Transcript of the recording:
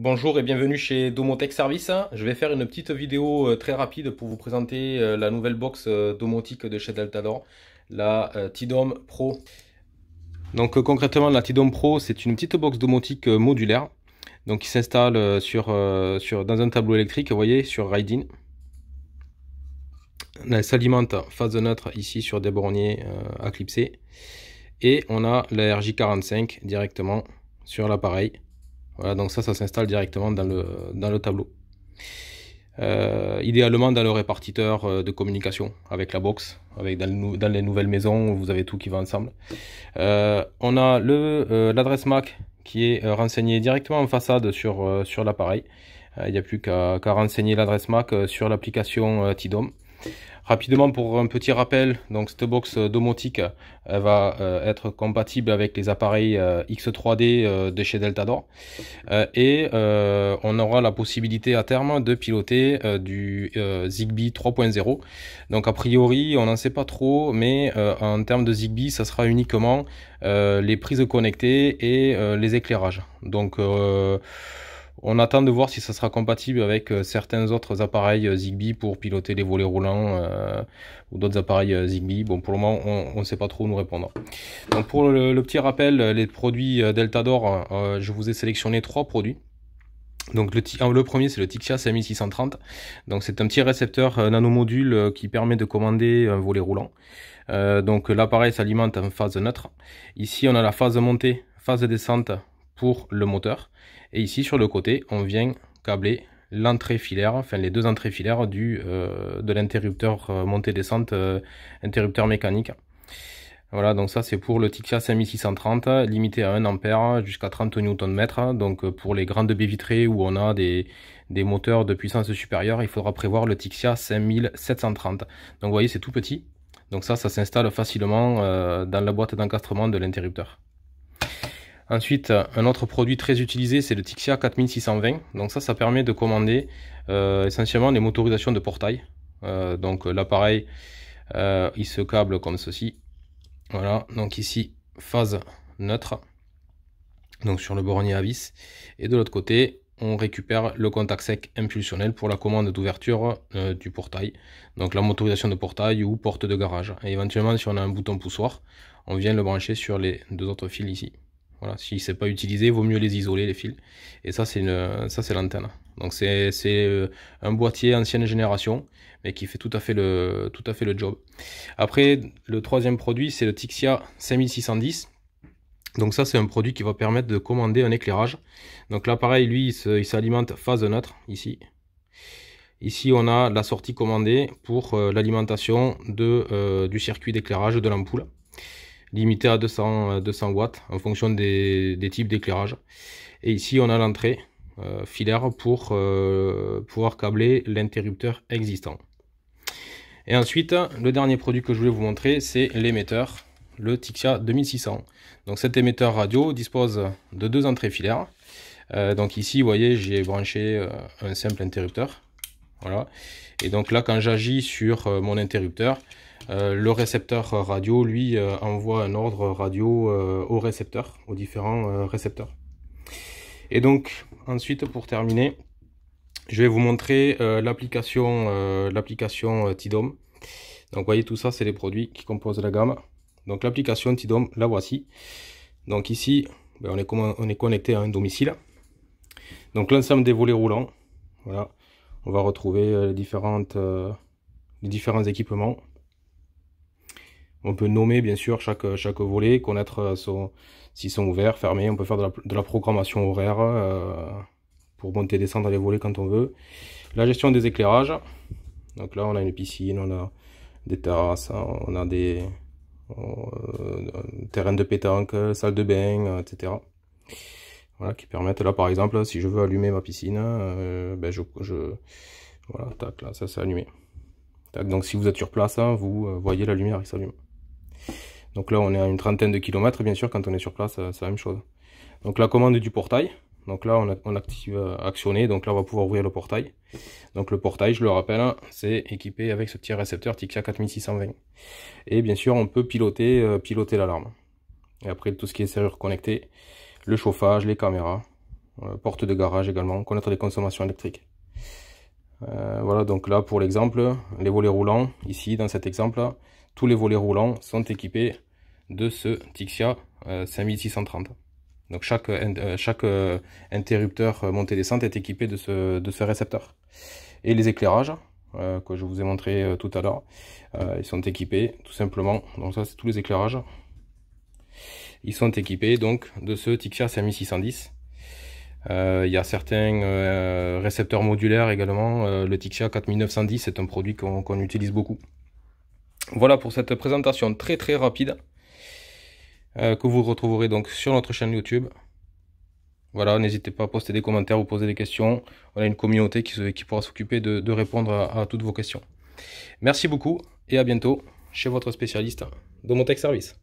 Bonjour et bienvenue chez Domotech Service. Je vais faire une petite vidéo très rapide pour vous présenter la nouvelle box domotique de chez Deltador, la T-Dome Pro. Donc concrètement, la T-Dome Pro, c'est une petite box domotique modulaire, donc qui s'installe dans un tableau électrique, vous voyez, sur Ride-in. Elle s'alimente phase neutre ici sur des borniers à clipser. Et on a la RJ45 directement sur l'appareil. Voilà, donc ça s'installe directement dans le tableau. Idéalement dans le répartiteur de communication avec la box, dans les nouvelles maisons où vous avez tout qui va ensemble. On a l'adresse MAC qui est renseignée directement en façade sur l'appareil. Il n'y a plus qu'à renseigner l'adresse MAC sur l'application T-Dome. Rapidement, pour un petit rappel, donc cette box domotique elle va être compatible avec les appareils X3D de chez Deltador on aura la possibilité à terme de piloter du Zigbee 3.0. Donc a priori on n'en sait pas trop, mais en termes de Zigbee ça sera uniquement les prises connectées et les éclairages. Donc on attend de voir si ça sera compatible avec certains autres appareils Zigbee pour piloter les volets roulants ou d'autres appareils Zigbee. Bon, pour le moment, on ne sait pas trop nous répondre. Donc pour le petit rappel, les produits Deltador, je vous ai sélectionné 3 produits. Donc le premier c'est le Tixia 5630. Donc c'est un petit récepteur nanomodule qui permet de commander un volet roulant. Donc l'appareil s'alimente en phase neutre. Ici on a la phase montée, phase descente pour le moteur. Et ici sur le côté, on vient câbler l'entrée filaire, enfin les deux entrées filaires de l'interrupteur montée-descente, interrupteur mécanique. Voilà, donc ça c'est pour le Tixia 5630, limité à 1 ampère jusqu'à 30 Nm. Donc pour les grandes baies vitrées où on a des moteurs de puissance supérieure, il faudra prévoir le Tixia 5730. Donc vous voyez, c'est tout petit. Donc ça s'installe facilement dans la boîte d'encastrement de l'interrupteur. Ensuite, un autre produit très utilisé, c'est le Tixia 4620. Donc ça permet de commander essentiellement les motorisations de portail. Donc l'appareil, il se câble comme ceci. Voilà, donc ici, phase neutre. Donc sur le bornier à vis. Et de l'autre côté, on récupère le contact sec impulsionnel pour la commande d'ouverture du portail. Donc la motorisation de portail ou porte de garage. Et éventuellement, si on a un bouton poussoir, on vient le brancher sur les deux autres fils ici. Voilà, si c'est pas utilisé, il vaut mieux les isoler les fils. Et ça c'est l'antenne. Donc c'est un boîtier ancienne génération, mais qui fait tout à fait le job. Après, le troisième produit, c'est le Tixia 5610. Donc ça c'est un produit qui va permettre de commander un éclairage. Donc l'appareil lui il s'alimente phase neutre ici. Ici on a la sortie commandée pour l'alimentation du circuit d'éclairage de l'ampoule, limité à 200 watts en fonction des types d'éclairage. Et ici on a l'entrée filaire pour pouvoir câbler l'interrupteur existant. Et ensuite, le dernier produit que je voulais vous montrer, c'est l'émetteur, le Tixia 2600. Donc cet émetteur radio dispose de 2 entrées filaires. Donc ici, vous voyez, j'ai branché un simple interrupteur. Voilà. Et donc là, quand j'agis sur mon interrupteur, le récepteur radio, lui, envoie un ordre radio au récepteur, aux différents récepteurs. Et donc, ensuite, pour terminer, je vais vous montrer l'application T-Dome. Donc, vous voyez, tout ça, c'est les produits qui composent la gamme. Donc, l'application T-Dome, la voici. Donc, ici, ben, on est connecté à un domicile. Donc, l'ensemble des volets roulants. Voilà. On va retrouver les différents équipements. On peut nommer, bien sûr, chaque volet, connaître s'ils sont ouverts, fermés. On peut faire de la programmation horaire pour monter et descendre les volets quand on veut. La gestion des éclairages. Donc là, on a une piscine, on a des terrasses, on a des terrains de pétanque, salle de bain, etc. Voilà, qui permettent, là par exemple, si je veux allumer ma piscine, ben voilà, tac, là, ça s'est allumé. Tac, donc si vous êtes sur place, hein, vous voyez la lumière qui s'allume. Donc là, on est à une trentaine de kilomètres, bien sûr, quand on est sur place, c'est la même chose. Donc la commande du portail. Donc là, on active actionner. Donc là, on va pouvoir ouvrir le portail. Donc le portail, je le rappelle, c'est équipé avec ce petit récepteur Tixia 4620. Et bien sûr, on peut piloter l'alarme. Et après, tout ce qui est serrure connectée, le chauffage, les caméras. porte de garage également, connaître les consommations électriques. Voilà, donc là pour l'exemple, les volets roulants, ici dans cet exemple là, tous les volets roulants sont équipés de ce Tixia 5630. Donc chaque interrupteur montée-descente est équipé de ce récepteur. Et les éclairages, que je vous ai montré tout à l'heure, ils sont équipés tout simplement, donc ça c'est tous les éclairages, ils sont équipés donc de ce Tixia 5610. Il y a certains récepteurs modulaires également. Le Tixia 4910 est un produit qu'on utilise beaucoup. Voilà pour cette présentation très très rapide que vous retrouverez donc sur notre chaîne YouTube. Voilà, n'hésitez pas à poster des commentaires ou poser des questions. On a une communauté qui pourra s'occuper de répondre à toutes vos questions. Merci beaucoup et à bientôt chez votre spécialiste Domotech Service.